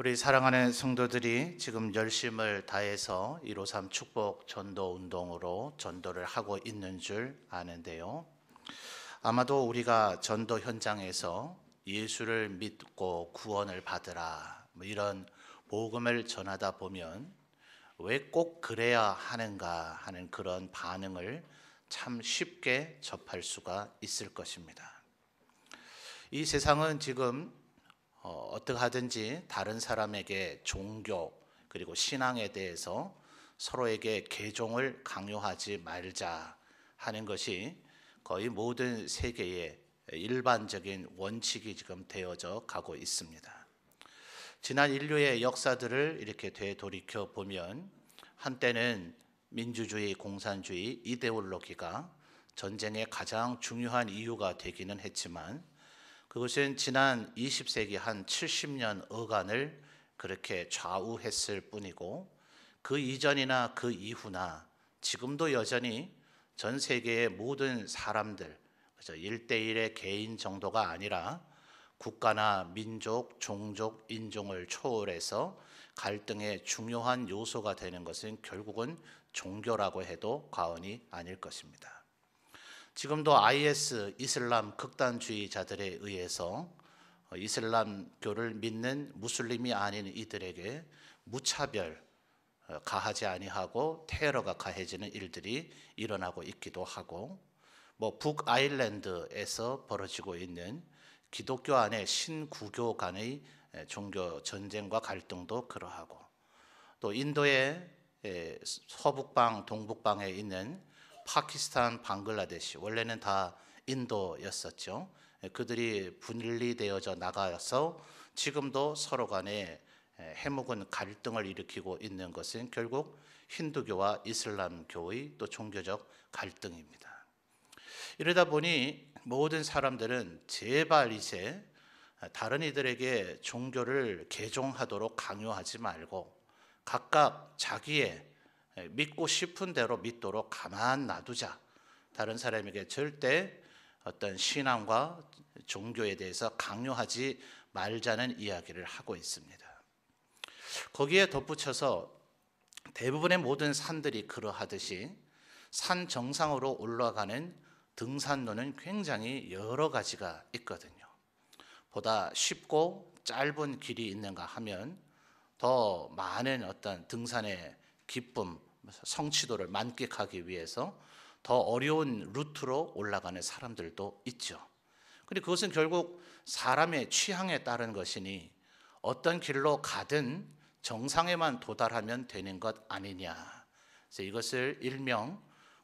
우리 사랑하는 성도들이 지금 열심을 다해서 153 축복 전도 운동으로 전도를 하고 있는 줄 아는데요. 아마도 우리가 전도 현장에서 예수를 믿고 구원을 받으라 이런 복음을 전하다 보면 왜 꼭 그래야 하는가 하는 그런 반응을 참 쉽게 접할 수가 있을 것입니다. 이 세상은 지금 어떻게 하든지 다른 사람에게 종교 그리고 신앙에 대해서 서로에게 개종을 강요하지 말자 하는 것이 거의 모든 세계의 일반적인 원칙이 지금 되어져 가고 있습니다. 지난 인류의 역사들을 이렇게 되돌이켜 보면 한때는 민주주의, 공산주의, 이데올로기가 전쟁의 가장 중요한 이유가 되기는 했지만 그것은 지난 20세기 한 70년 어간을 그렇게 좌우했을 뿐이고 그 이전이나 그 이후나 지금도 여전히 전 세계의 모든 사람들 1대1의 개인 정도가 아니라 국가나 민족, 종족, 인종을 초월해서 갈등의 중요한 요소가 되는 것은 결국은 종교라고 해도 과언이 아닐 것입니다. 지금도 IS 이슬람 극단주의자들에 의해서 이슬람교를 믿는 무슬림이 아닌 이들에게 무차별 가하지 아니하고 테러가 가해지는 일들이 일어나고 있기도 하고 북아일랜드에서 벌어지고 있는 기독교 안에 신구교 간의 종교 전쟁과 갈등도 그러하고 또 인도의 서북방 동북방에 있는 파키스탄, 방글라데시 원래는 다 인도였었죠. 그들이 분리되어져 나가서 지금도 서로 간에 해묵은 갈등을 일으키고 있는 것은 결국 힌두교와 이슬람교의 또 종교적 갈등입니다. 이러다 보니 모든 사람들은 제발 이제 다른 이들에게 종교를 개종하도록 강요하지 말고 각각 자기의 믿고 싶은 대로 믿도록 가만 놔두자. 다른 사람에게 절대 어떤 신앙과 종교에 대해서 강요하지 말자는 이야기를 하고 있습니다. 거기에 덧붙여서 대부분의 모든 산들이 그러하듯이 산 정상으로 올라가는 등산로는 굉장히 여러 가지가 있거든요. 보다 쉽고 짧은 길이 있는가 하면 더 많은 어떤 등산의 기쁨, 성취도를 만끽하기 위해서 더 어려운 루트로 올라가는 사람들도 있죠. 그런데 그것은 결국 사람의 취향에 따른 것이니 어떤 길로 가든 정상에만 도달하면 되는 것 아니냐. 그래서 이것을 일명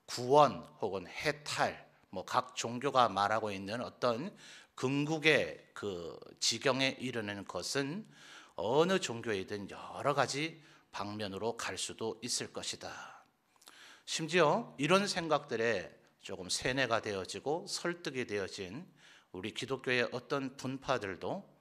구원 혹은 해탈, 각 종교가 말하고 있는 어떤 궁극의 그 지경에 이르는 것은 어느 종교이든 여러 가지 방면으로 갈 수도 있을 것이다. 심지어 이런 생각들에 조금 세뇌가 되어지고 설득이 되어진 우리 기독교의 어떤 분파들도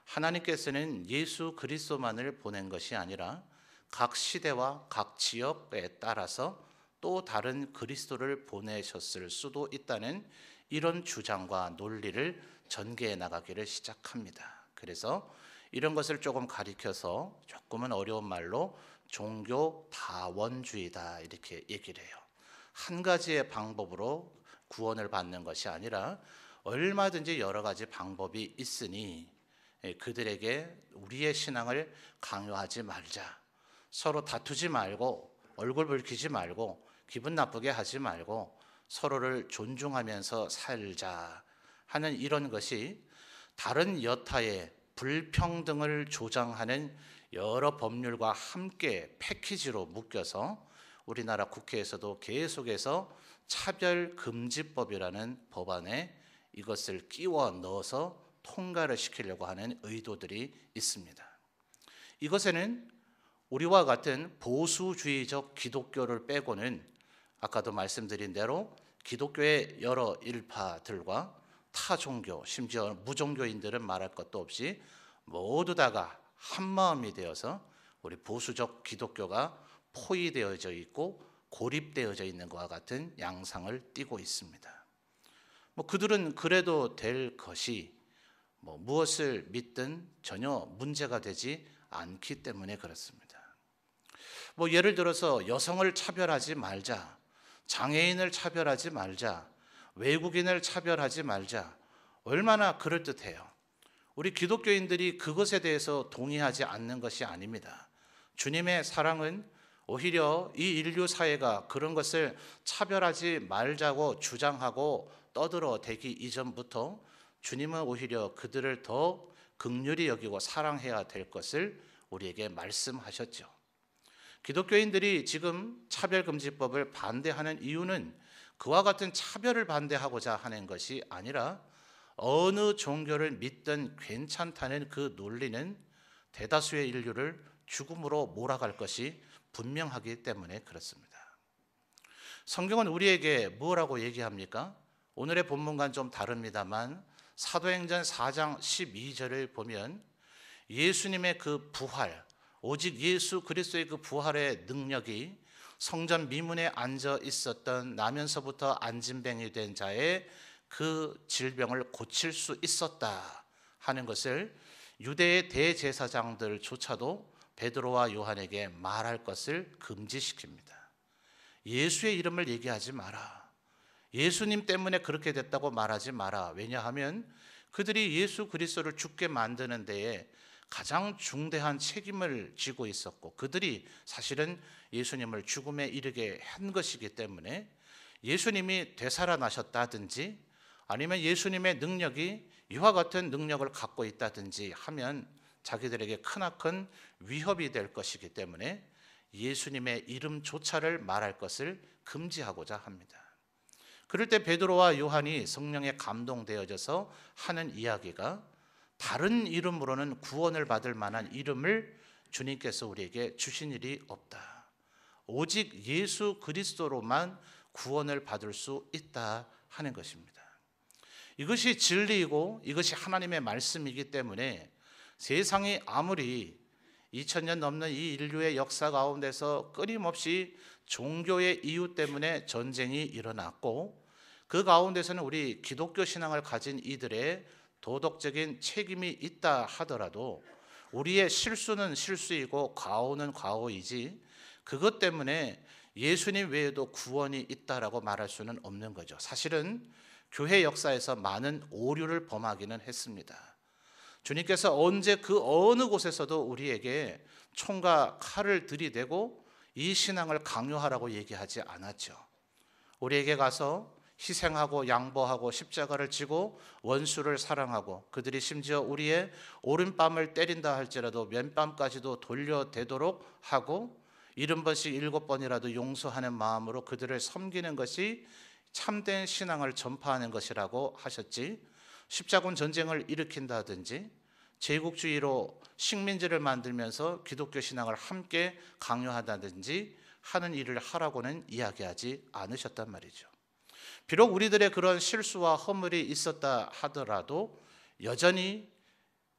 하나님께서는 예수 그리스도만을 보낸 것이 아니라 각 시대와 각 지역에 따라서 또 다른 그리스도를 보내셨을 수도 있다는 이런 주장과 논리를 전개해 나가기를 시작합니다. 그래서 이런 것을 조금 가리켜서 조금은 어려운 말로 종교 다원주의다 이렇게 얘기를 해요. 한 가지의 방법으로 구원을 받는 것이 아니라 얼마든지 여러 가지 방법이 있으니 그들에게 우리의 신앙을 강요하지 말자. 서로 다투지 말고 얼굴 붉히지 말고 기분 나쁘게 하지 말고 서로를 존중하면서 살자 하는 이런 것이 다른 여타의 불평등을 조장하는 여러 법률과 함께 패키지로 묶여서 우리나라 국회에서도 계속해서 차별금지법이라는 법안에 이것을 끼워 넣어서 통과를 시키려고 하는 의도들이 있습니다. 이것에는 우리와 같은 보수주의적 기독교를 빼고는 아까도 말씀드린 대로 기독교의 여러 일파들과 타 종교, 심지어 무종교인들은 말할 것도 없이 모두 다가 한마음이 되어서 우리 보수적 기독교가 포위되어져 있고 고립되어져 있는 것과 같은 양상을 띠고 있습니다. 그들은 그래도 될 것이 무엇을 믿든 전혀 문제가 되지 않기 때문에 그렇습니다. 뭐 예를 들어서 여성을 차별하지 말자, 장애인을 차별하지 말자, 외국인을 차별하지 말자, 얼마나 그럴듯해요. 우리 기독교인들이 그것에 대해서 동의하지 않는 것이 아닙니다. 주님의 사랑은 오히려 이 인류 사회가 그런 것을 차별하지 말자고 주장하고 떠들어대기 이전부터 주님은 오히려 그들을 더 긍휼히 여기고 사랑해야 될 것을 우리에게 말씀하셨죠. 기독교인들이 지금 차별금지법을 반대하는 이유는 그와 같은 차별을 반대하고자 하는 것이 아니라 어느 종교를 믿든 괜찮다는 그 논리는 대다수의 인류를 죽음으로 몰아갈 것이 분명하기 때문에 그렇습니다. 성경은 우리에게 뭐라고 얘기합니까? 오늘의 본문과는 좀 다릅니다만 사도행전 4장 12절을 보면 예수님의 그 부활, 오직 예수 그리스도의 그 부활의 능력이 성전 미문에 앉아 있었던 나면서부터 안진뱅이 된 자의 그 질병을 고칠 수 있었다 하는 것을 유대의 대제사장들조차도 베드로와 요한에게 말할 것을 금지시킵니다. 예수의 이름을 얘기하지 마라. 예수님 때문에 그렇게 됐다고 말하지 마라. 왜냐하면 그들이 예수 그리스도를 죽게 만드는 데에 가장 중대한 책임을 지고 있었고 그들이 사실은 예수님을 죽음에 이르게 한 것이기 때문에 예수님이 되살아나셨다든지 아니면 예수님의 능력이 이와 같은 능력을 갖고 있다든지 하면 자기들에게 크나큰 위협이 될 것이기 때문에 예수님의 이름조차를 말할 것을 금지하고자 합니다. 그럴 때 베드로와 요한이 성령에 감동되어져서 하는 이야기가 다른 이름으로는 구원을 받을 만한 이름을 주님께서 우리에게 주신 일이 없다. 오직 예수 그리스도로만 구원을 받을 수 있다 하는 것입니다. 이것이 진리이고 이것이 하나님의 말씀이기 때문에 세상이 아무리 2000년 넘는 이 인류의 역사 가운데서 끊임없이 종교의 이유 때문에 전쟁이 일어났고 그 가운데서는 우리 기독교 신앙을 가진 이들의 도덕적인 책임이 있다 하더라도 우리의 실수는 실수이고 과오는 과오이지 그것 때문에 예수님 외에도 구원이 있다라고 말할 수는 없는 거죠. 사실은 교회 역사에서 많은 오류를 범하기는 했습니다. 주님께서 언제 그 어느 곳에서도 우리에게 총과 칼을 들이대고 이 신앙을 강요하라고 얘기하지 않았죠. 우리에게 가서 희생하고 양보하고 십자가를 지고 원수를 사랑하고 그들이 심지어 우리의 오른뺨을 때린다 할지라도 맨뺨까지도 돌려대도록 하고 70번씩 7번이라도 용서하는 마음으로 그들을 섬기는 것이 참된 신앙을 전파하는 것이라고 하셨지, 십자군 전쟁을 일으킨다든지 제국주의로 식민지를 만들면서 기독교 신앙을 함께 강요하다든지 하는 일을 하라고는 이야기하지 않으셨단 말이죠. 비록 우리들의 그런 실수와 허물이 있었다 하더라도 여전히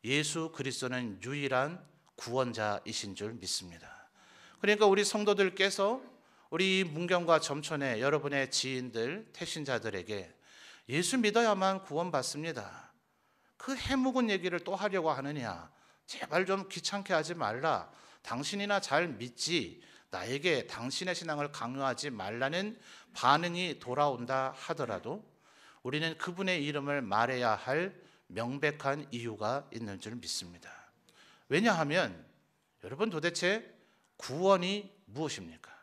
예수 그리스도는 유일한 구원자이신 줄 믿습니다. 그러니까 우리 성도들께서 우리 문경과 점촌의 여러분의 지인들, 태신자들에게 예수 믿어야만 구원받습니다. 그 해묵은 얘기를 또 하려고 하느냐? 제발 좀 귀찮게 하지 말라. 당신이나 잘 믿지. 나에게 당신의 신앙을 강요하지 말라는 반응이 돌아온다 하더라도 우리는 그분의 이름을 말해야 할 명백한 이유가 있는 줄 믿습니다. 왜냐하면 여러분 도대체 구원이 무엇입니까?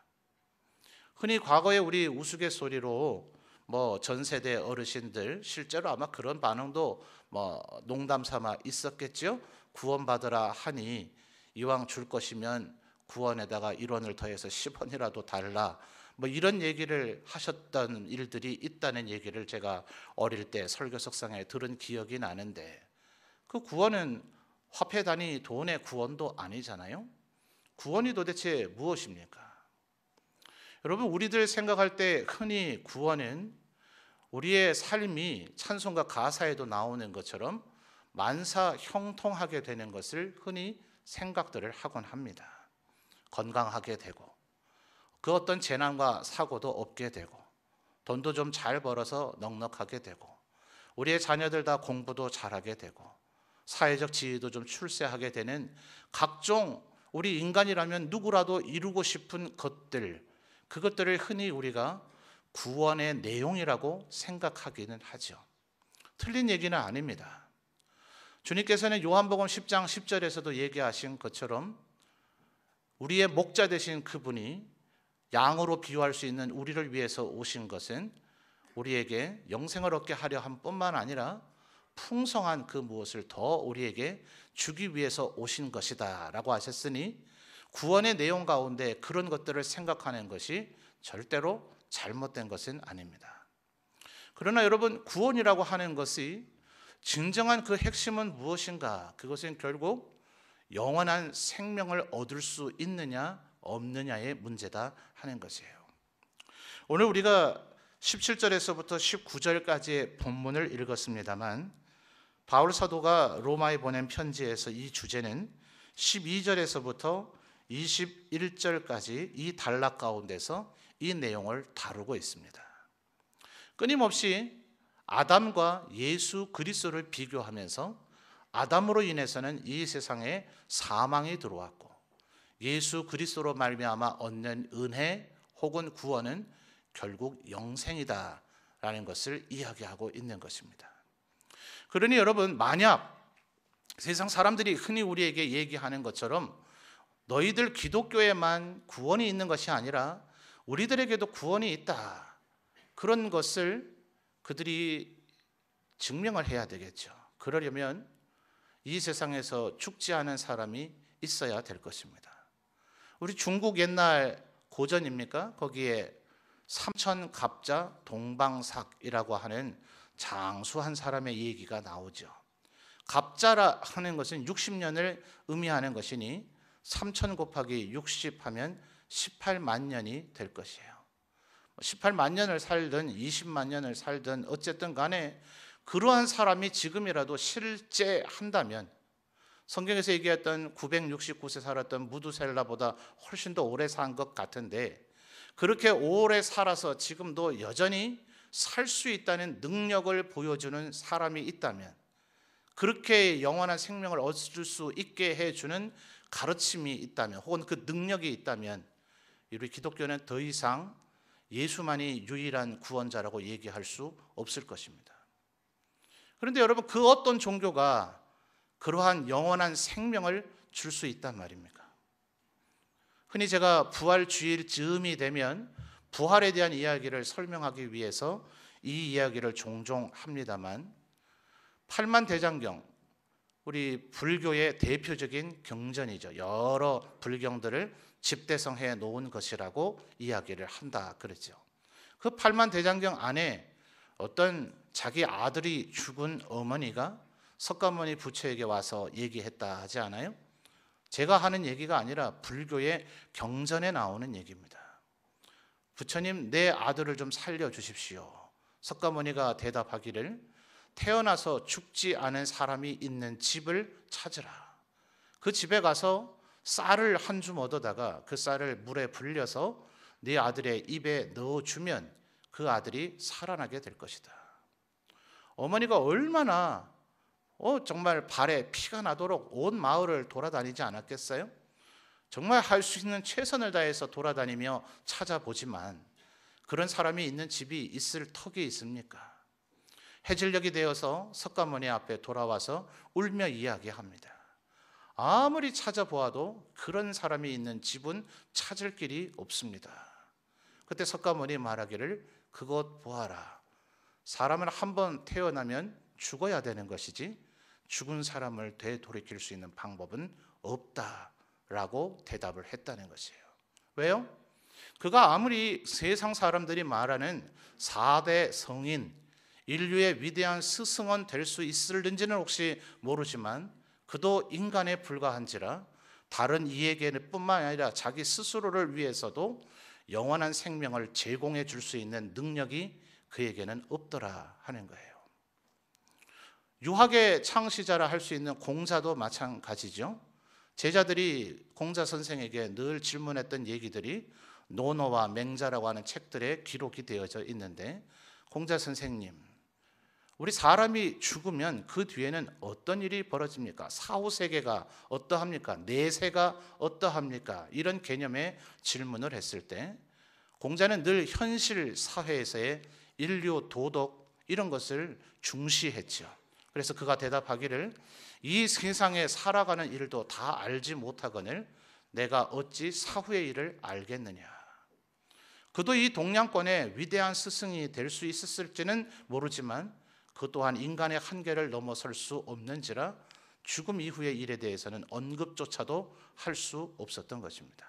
흔히 과거에 우리 우스갯소리로 전 세대 어르신들 실제로 아마 그런 반응도 농담 삼아 있었겠죠. 구원받으라 하니 이왕 줄 것이면 구원에다가 1원을 더해서 10원이라도 달라. 이런 얘기를 하셨던 일들이 있다는 얘기를 제가 어릴 때 설교석상에 들은 기억이 나는데 그 구원은 화폐 단위 돈의 구원도 아니잖아요. 구원이 도대체 무엇입니까? 여러분 우리들 생각할 때 흔히 구원은 우리의 삶이 찬송가 가사에도 나오는 것처럼 만사 형통하게 되는 것을 흔히 생각들을 하곤 합니다. 건강하게 되고 그 어떤 재난과 사고도 없게 되고 돈도 좀 잘 벌어서 넉넉하게 되고 우리의 자녀들 다 공부도 잘하게 되고 사회적 지위도 좀 출세하게 되는 각종 우리 인간이라면 누구라도 이루고 싶은 것들, 그것들을 흔히 우리가 구원의 내용이라고 생각하기는 하죠. 틀린 얘기는 아닙니다. 주님께서는 요한복음 10장 10절에서도 얘기하신 것처럼 우리의 목자 되신 그분이 양으로 비유할 수 있는 우리를 위해서 오신 것은 우리에게 영생을 얻게 하려 한 뿐만 아니라 풍성한 그 무엇을 더 우리에게 주기 위해서 오신 것이다 라고 하셨으니, 구원의 내용 가운데 그런 것들을 생각하는 것이 절대로 잘못된 것은 아닙니다. 그러나 여러분, 구원이라고 하는 것이 진정한 그 핵심은 무엇인가? 그것은 결국 영원한 생명을 얻을 수 있느냐 없느냐의 문제다 하는 것이에요. 오늘 우리가 17절에서부터 19절까지의 본문을 읽었습니다만, 바울 사도가 로마에 보낸 편지에서 이 주제는 12절에서부터 21절까지 이 단락 가운데서 이 내용을 다루고 있습니다. 끊임없이 아담과 예수 그리스도를 비교하면서 아담으로 인해서는 이 세상에 사망이 들어왔고 예수 그리스도로 말미암아 얻는 은혜 혹은 구원은 결국 영생이다라는 것을 이야기하고 있는 것입니다. 그러니 여러분, 만약 세상 사람들이 흔히 우리에게 얘기하는 것처럼 너희들 기독교에만 구원이 있는 것이 아니라 우리들에게도 구원이 있다, 그런 것을 그들이 증명을 해야 되겠죠. 그러려면 이 세상에서 죽지 않은 사람이 있어야 될 것입니다. 우리 중국 옛날 고전입니까? 거기에 삼천갑자 동방삭이라고 하는 장수한 사람의 얘기가 나오죠. 갑자라 하는 것은 60년을 의미하는 것이니 3천 곱하기 60 하면 18만 년이 될 것이에요. 18만 년을 살든 20만 년을 살든 어쨌든 간에 그러한 사람이 지금이라도 실제 한다면, 성경에서 얘기했던 969세 살았던 무두셀라보다 훨씬 더 오래 산 것 같은데, 그렇게 오래 살아서 지금도 여전히 살 수 있다는 능력을 보여주는 사람이 있다면, 그렇게 영원한 생명을 얻을 수 있게 해주는 가르침이 있다면, 혹은 그 능력이 있다면, 우리 기독교는 더 이상 예수만이 유일한 구원자라고 얘기할 수 없을 것입니다. 그런데 여러분, 그 어떤 종교가 그러한 영원한 생명을 줄 수 있단 말입니까? 흔히 제가 부활 주일 즈음이 되면 부활에 대한 이야기를 설명하기 위해서 이 이야기를 종종 합니다만, 팔만대장경, 우리 불교의 대표적인 경전이죠. 여러 불경들을 집대성해 놓은 것이라고 이야기를 한다 그러죠. 그 팔만대장경 안에 어떤 자기 아들이 죽은 어머니가 석가모니 부처에게 와서 얘기했다 하지 않아요? 제가 하는 얘기가 아니라 불교의 경전에 나오는 얘기입니다. 부처님, 내 아들을 좀 살려주십시오. 석가모니가 대답하기를, 태어나서 죽지 않은 사람이 있는 집을 찾으라. 그 집에 가서 쌀을 한 줌 얻어다가 그 쌀을 물에 불려서 네 아들의 입에 넣어주면 그 아들이 살아나게 될 것이다. 어머니가 얼마나 정말 발에 피가 나도록 온 마을을 돌아다니지 않았겠어요? 정말 할 수 있는 최선을 다해서 돌아다니며 찾아보지만 그런 사람이 있는 집이 있을 턱이 있습니까? 해질녘이 되어서 석가모니 앞에 돌아와서 울며 이야기합니다. 아무리 찾아보아도 그런 사람이 있는 집은 찾을 길이 없습니다. 그때 석가모니 말하기를, 그것 보아라. 사람은 한번 태어나면 죽어야 되는 것이지 죽은 사람을 되돌이킬 수 있는 방법은 없다라고 대답을 했다는 것이에요. 왜요? 그가 아무리 세상 사람들이 말하는 4대 성인, 인류의 위대한 스승은 될 수 있을는지는 혹시 모르지만 그도 인간에 불과한지라 다른 이에게는 뿐만 아니라 자기 스스로를 위해서도 영원한 생명을 제공해 줄 수 있는 능력이 그에게는 없더라 하는 거예요. 유학의 창시자라 할 수 있는 공자도 마찬가지죠. 제자들이 공자 선생에게 늘 질문했던 얘기들이 논어와 맹자라고 하는 책들에 기록이 되어져 있는데, 공자 선생님, 우리 사람이 죽으면 그 뒤에는 어떤 일이 벌어집니까? 사후세계가 어떠합니까? 내세가 어떠합니까? 이런 개념의 질문을 했을 때 공자는 늘 현실 사회에서의 인류 도덕 이런 것을 중시했죠. 그래서 그가 대답하기를 이 세상에 살아가는 일도 다 알지 못하거늘 내가 어찌 사후의 일을 알겠느냐. 그도 이 동양권의 위대한 스승이 될 수 있었을지는 모르지만 그 또한 인간의 한계를 넘어설 수 없는지라 죽음 이후의 일에 대해서는 언급조차도 할 수 없었던 것입니다.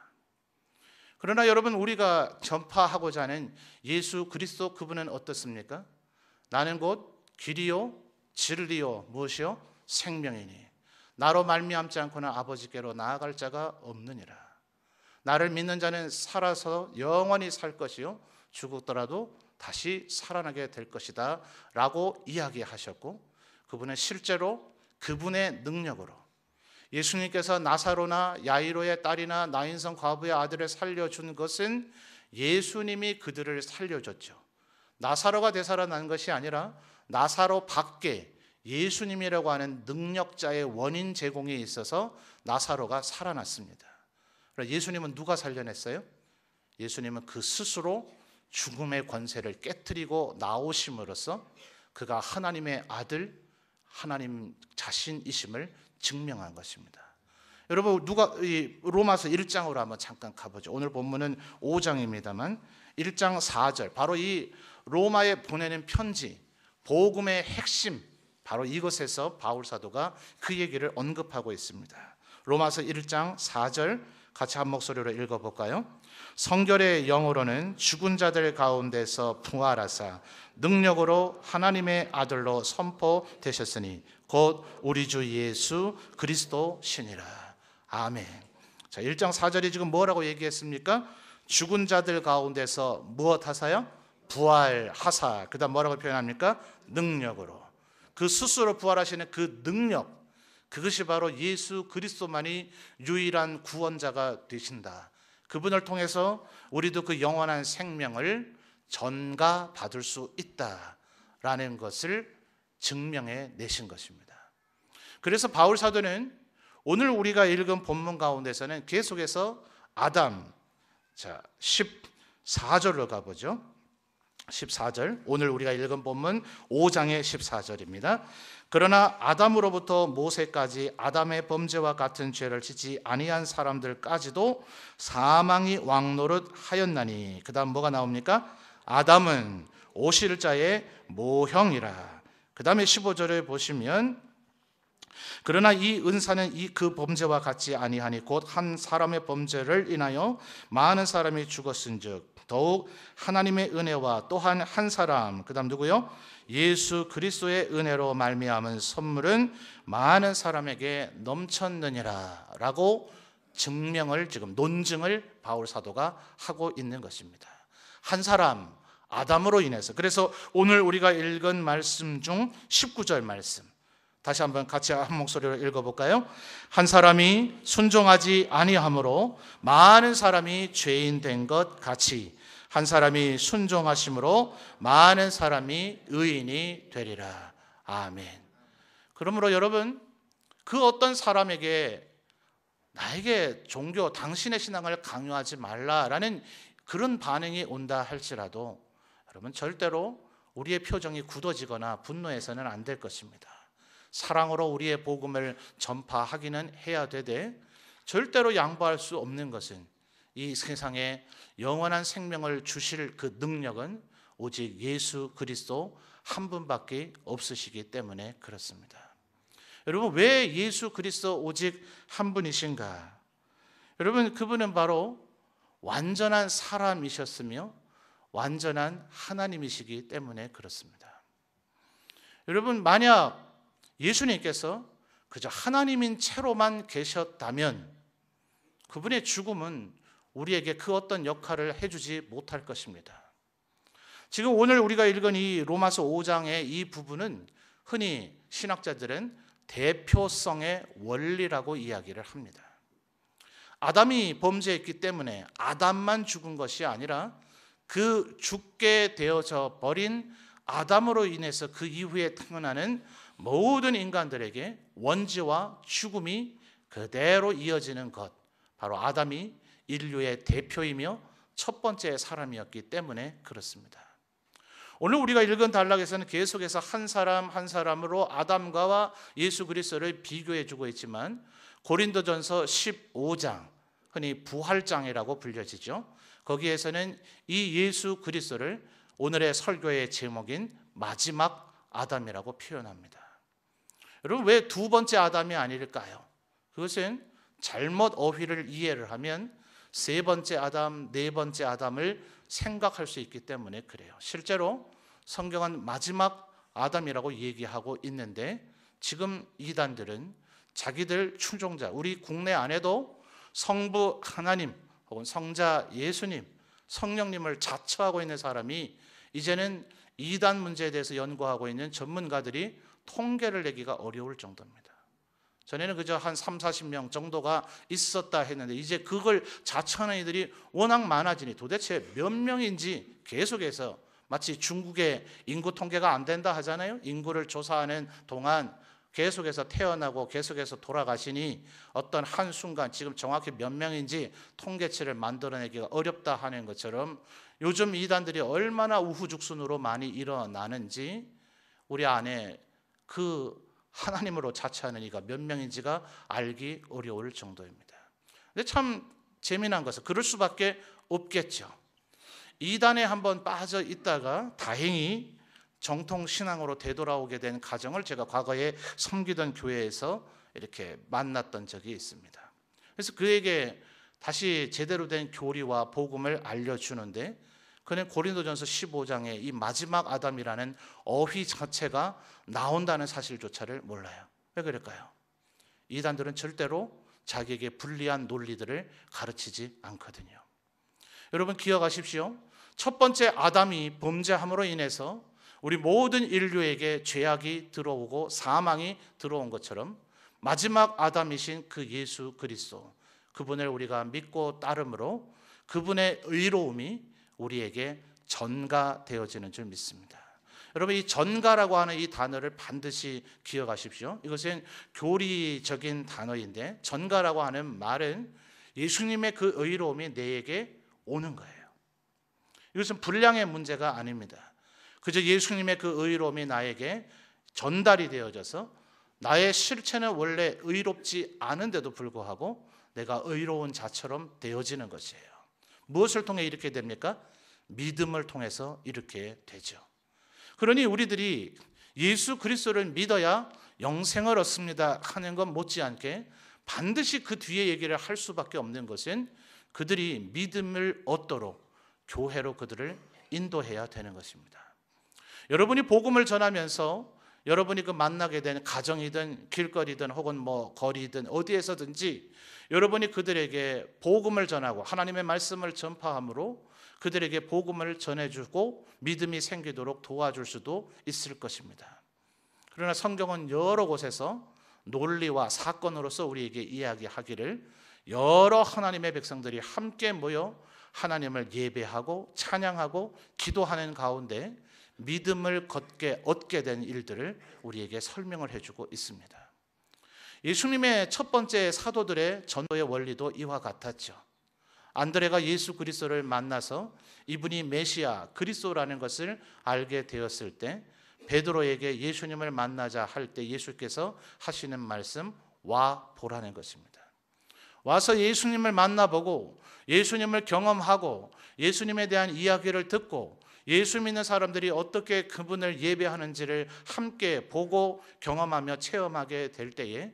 그러나 여러분, 우리가 전파하고자 하는 예수 그리스도 그분은 어떻습니까? 나는 곧 길이요 진리요 무엇이요? 생명이니 나로 말미암지 않고는 아버지께로 나아갈 자가 없느니라. 나를 믿는 자는 살아서 영원히 살 것이요 죽었더라도 다시 살아나게 될 것이다 라고 이야기하셨고, 그분은 실제로 그분의 능력으로 예수님께서 나사로나 야이로의 딸이나 나인성 과부의 아들을 살려준 것은 예수님이 그들을 살려줬죠. 나사로가 되살아난 것이 아니라 나사로 밖에 예수님이라고 하는 능력자의 원인 제공에 있어서 나사로가 살아났습니다. 예수님은 누가 살려냈어요? 예수님은 그 스스로 죽음의 권세를 깨트리고 나오심으로써 그가 하나님의 아들, 하나님 자신이심을 증명한 것입니다. 여러분, 로마서 1장으로 한번 잠깐 가보죠. 오늘 본문은 5장입니다만 1장 4절, 바로 이 로마에 보내는 편지, 복음의 핵심, 바로 이것에서 바울 사도가 그 얘기를 언급하고 있습니다. 로마서 1장 4절 같이 한 목소리로 읽어볼까요? 성결의 영으로는 죽은 자들 가운데서 부활하사 능력으로 하나님의 아들로 선포되셨으니 곧 우리 주 예수 그리스도시니라. 아멘. 자, 1장 4절이 지금 뭐라고 얘기했습니까? 죽은 자들 가운데서 무엇 하사요? 부활하사. 그 다음 뭐라고 표현합니까? 능력으로. 그 스스로 부활하시는 그 능력, 그것이 바로 예수 그리스도만이 유일한 구원자가 되신다. 그분을 통해서 우리도 그 영원한 생명을 전가받을 수 있다라는 것을 증명해 내신 것입니다. 그래서 바울 사도는 오늘 우리가 읽은 본문 가운데서는 계속해서 아담, 자 14절로 가보죠. 14절, 오늘 우리가 읽은 본문 5장의 14절입니다. 그러나 아담으로부터 모세까지 아담의 범죄와 같은 죄를 짓지 아니한 사람들까지도 사망이 왕노릇 하였나니, 그 다음 뭐가 나옵니까? 아담은 오실 자의 모형이라. 그 다음에 15절에 보시면 그러나 이 은사는 그 범죄와 같지 아니하니 곧 한 사람의 범죄를 인하여 많은 사람이 죽었은즉 더욱 하나님의 은혜와 또한 한 사람, 그 다음 누구요? 예수 그리스도의 은혜로 말미암은 선물은 많은 사람에게 넘쳤느니라 라고 증명을, 지금 논증을 바울 사도가 하고 있는 것입니다. 한 사람 아담으로 인해서. 그래서 오늘 우리가 읽은 말씀 중 19절 말씀 다시 한번 같이 한 목소리로 읽어볼까요? 한 사람이 순종하지 아니함으로 많은 사람이 죄인 된 것 같이 한 사람이 순종하심으로 많은 사람이 의인이 되리라. 아멘. 그러므로 여러분, 그 어떤 사람에게 나에게 종교, 당신의 신앙을 강요하지 말라라는 그런 반응이 온다 할지라도 여러분, 절대로 우리의 표정이 굳어지거나 분노해서는 안 될 것입니다. 사랑으로 우리의 복음을 전파하기는 해야 되되 절대로 양보할 수 없는 것은 이 세상에 영원한 생명을 주실 그 능력은 오직 예수 그리스도 한 분밖에 없으시기 때문에 그렇습니다. 여러분, 왜 예수 그리스도 오직 한 분이신가? 여러분, 그분은 바로 완전한 사람이셨으며 완전한 하나님이시기 때문에 그렇습니다. 여러분, 만약 예수님께서 그저 하나님인 채로만 계셨다면 그분의 죽음은 우리에게 그 어떤 역할을 해주지 못할 것입니다. 지금 오늘 우리가 읽은 이 로마서 5장의 이 부분은 흔히 신학자들은 대표성의 원리라고 이야기를 합니다. 아담이 범죄했기 때문에 아담만 죽은 것이 아니라 그 죽게 되어져 버린 아담으로 인해서 그 이후에 태어나는 모든 인간들에게 원죄와 죽음이 그대로 이어지는 것, 바로 아담이 인류의 대표이며 첫 번째 사람이었기 때문에 그렇습니다. 오늘 우리가 읽은 단락에서는 계속해서 한 사람 한 사람으로 아담과 예수 그리스도를 비교해 주고 있지만 고린도전서 15장, 흔히 부활장이라고 불려지죠. 거기에서는 이 예수 그리스도를 오늘의 설교의 제목인 마지막 아담이라고 표현합니다. 여러분, 왜 두 번째 아담이 아닐까요? 그것은 잘못 어휘를 이해를 하면 세 번째 아담, 네 번째 아담을 생각할 수 있기 때문에 그래요. 실제로 성경은 마지막 아담이라고 얘기하고 있는데 지금 이단들은 자기들 충종자, 우리 국내 안에도 성부 하나님 혹은 성자 예수님, 성령님을 자처하고 있는 사람이 이제는 이단 문제에 대해서 연구하고 있는 전문가들이 통계를 내기가 어려울 정도입니다. 전에는 그저 한 3, 40명 정도가 있었다 했는데 이제 그걸 자처하는 이들이 워낙 많아지니 도대체 몇 명인지 계속해서, 마치 중국의 인구 통계가 안 된다 하잖아요. 인구를 조사하는 동안 계속해서 태어나고 계속해서 돌아가시니 어떤 한순간 지금 정확히 몇 명인지 통계치를 만들어내기가 어렵다 하는 것처럼 요즘 이단들이 얼마나 우후죽순으로 많이 일어나는지 우리 안에 그 하나님으로 자처하는 이가 몇 명인지가 알기 어려울 정도입니다. 근데 참 재미난 것은 그럴 수밖에 없겠죠. 이단에 한번 빠져 있다가 다행히 정통 신앙으로 되돌아오게 된 가정을 제가 과거에 섬기던 교회에서 이렇게 만났던 적이 있습니다. 그래서 그에게 다시 제대로 된 교리와 복음을 알려주는데 그는 고린도전서 15장에 이 마지막 아담이라는 어휘 자체가 나온다는 사실조차를 몰라요. 왜 그럴까요? 이단들은 절대로 자기에게 불리한 논리들을 가르치지 않거든요. 여러분 기억하십시오. 첫 번째 아담이 범죄함으로 인해서 우리 모든 인류에게 죄악이 들어오고 사망이 들어온 것처럼 마지막 아담이신 그 예수 그리스도, 그분을 우리가 믿고 따름으로 그분의 의로움이 우리에게 전가되어지는 줄 믿습니다. 여러분, 이 전가라고 하는 이 단어를 반드시 기억하십시오. 이것은 교리적인 단어인데 전가라고 하는 말은 예수님의 그 의로움이 내게 오는 거예요. 이것은 분량의 문제가 아닙니다. 그저 예수님의 그 의로움이 나에게 전달이 되어져서 나의 실체는 원래 의롭지 않은데도 불구하고 내가 의로운 자처럼 되어지는 것이에요. 무엇을 통해 이렇게 됩니까? 믿음을 통해서 이렇게 되죠. 그러니 우리들이 예수 그리스도를 믿어야 영생을 얻습니다 하는 것 못지않게 반드시 그 뒤에 얘기를 할 수밖에 없는 것은 그들이 믿음을 얻도록 교회로 그들을 인도해야 되는 것입니다. 여러분이 복음을 전하면서 여러분이 그 만나게 된 가정이든 길거리든 혹은 뭐 거리든 어디에서든지 여러분이 그들에게 복음을 전하고 하나님의 말씀을 전파함으로 그들에게 복음을 전해주고 믿음이 생기도록 도와줄 수도 있을 것입니다. 그러나 성경은 여러 곳에서 논리와 사건으로서 우리에게 이야기하기를 여러 하나님의 백성들이 함께 모여 하나님을 예배하고 찬양하고 기도하는 가운데 믿음을 얻게 된 일들을 우리에게 설명을 해주고 있습니다. 예수님의 첫 번째 사도들의 전도의 원리도 이와 같았죠. 안드레가 예수 그리스도를 만나서 이분이 메시아 그리스도라는 것을 알게 되었을 때 베드로에게 예수님을 만나자 할 때 예수께서 하시는 말씀, 와 보라는 것입니다. 와서 예수님을 만나보고 예수님을 경험하고 예수님에 대한 이야기를 듣고 예수 믿는 사람들이 어떻게 그분을 예배하는지를 함께 보고 경험하며 체험하게 될 때에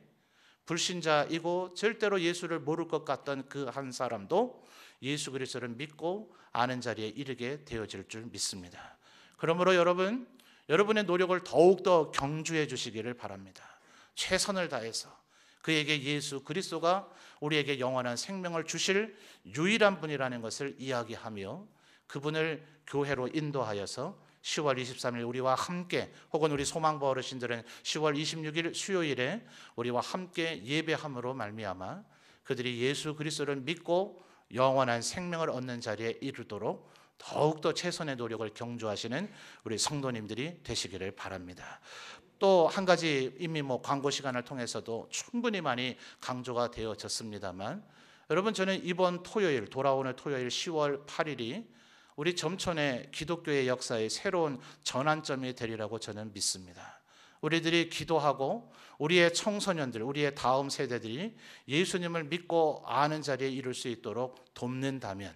불신자이고 절대로 예수를 모를 것 같던 그 한 사람도 예수 그리스도를 믿고 아는 자리에 이르게 되어질 줄 믿습니다. 그러므로 여러분의 노력을 더욱더 경주해 주시기를 바랍니다. 최선을 다해서 그에게 예수 그리스도가 우리에게 영원한 생명을 주실 유일한 분이라는 것을 이야기하며 그분을 교회로 인도하여서 10월 23일 우리와 함께 혹은 우리 소망부 어르신들은 10월 26일 수요일에 우리와 함께 예배함으로 말미암아 그들이 예수 그리스도를 믿고 영원한 생명을 얻는 자리에 이르도록 더욱더 최선의 노력을 경주하시는 우리 성도님들이 되시기를 바랍니다. 또 한 가지 이미 광고 시간을 통해서도 충분히 많이 강조가 되어졌습니다만, 여러분, 저는 이번 토요일, 돌아오는 토요일 10월 8일이 우리 점촌의 기독교의 역사의 새로운 전환점이 되리라고 저는 믿습니다. 우리들이 기도하고 우리의 청소년들, 우리의 다음 세대들이 예수님을 믿고 아는 자리에 이룰 수 있도록 돕는다면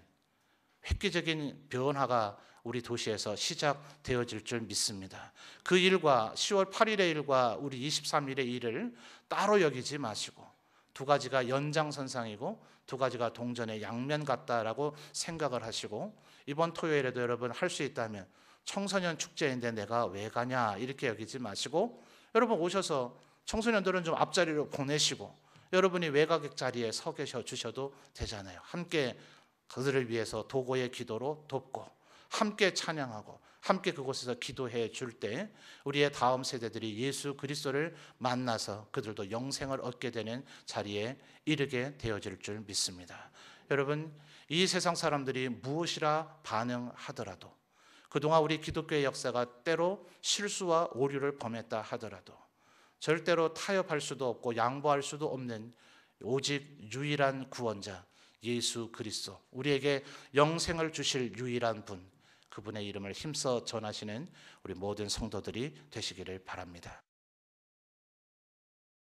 획기적인 변화가 우리 도시에서 시작되어질 줄 믿습니다. 그 일과 10월 8일의 일과 우리 23일의 일을 따로 여기지 마시고 두 가지가 연장선상이고 두 가지가 동전의 양면 같다라고 생각을 하시고, 이번 토요일에도 여러분 할 수 있다면 청소년 축제인데 내가 왜 가냐 이렇게 여기지 마시고, 여러분 오셔서 청소년들은 좀 앞자리로 보내시고 여러분이 외곽 자리에 서 계셔 주셔도 되잖아요. 함께 그들을 위해서 도고의 기도로 돕고 함께 찬양하고 함께 그곳에서 기도해 줄 때 우리의 다음 세대들이 예수 그리스도를 만나서 그들도 영생을 얻게 되는 자리에 이르게 되어질 줄 믿습니다. 여러분, 이 세상 사람들이 무엇이라 반응하더라도, 그동안 우리 기독교의 역사가 때로 실수와 오류를 범했다 하더라도 절대로 타협할 수도 없고 양보할 수도 없는 오직 유일한 구원자 예수 그리스도, 우리에게 영생을 주실 유일한 분, 그분의 이름을 힘써 전하시는 우리 모든 성도들이 되시기를 바랍니다.